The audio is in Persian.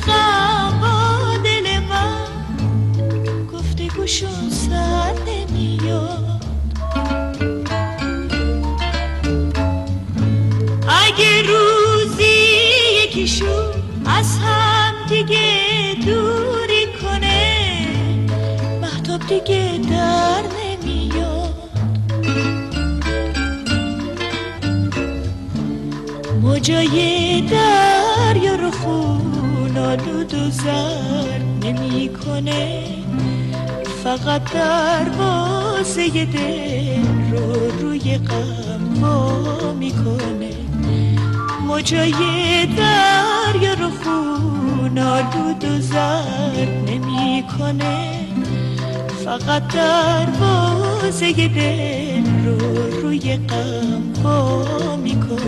غم با دل من گفتگوشون سر نمیاد. اگه روزی یکیشون از هم دیگه دوری کنه مهتاب دیگه در نمیاد. موجای دریا رو خون آلود و زرد نمی کنه، فقط دروازه دل رو روی غم وا میکنه. موجای دریا رو خون آلود و زرد نمی کنه، فقط دروازه دل رو روی غم وا میکنه.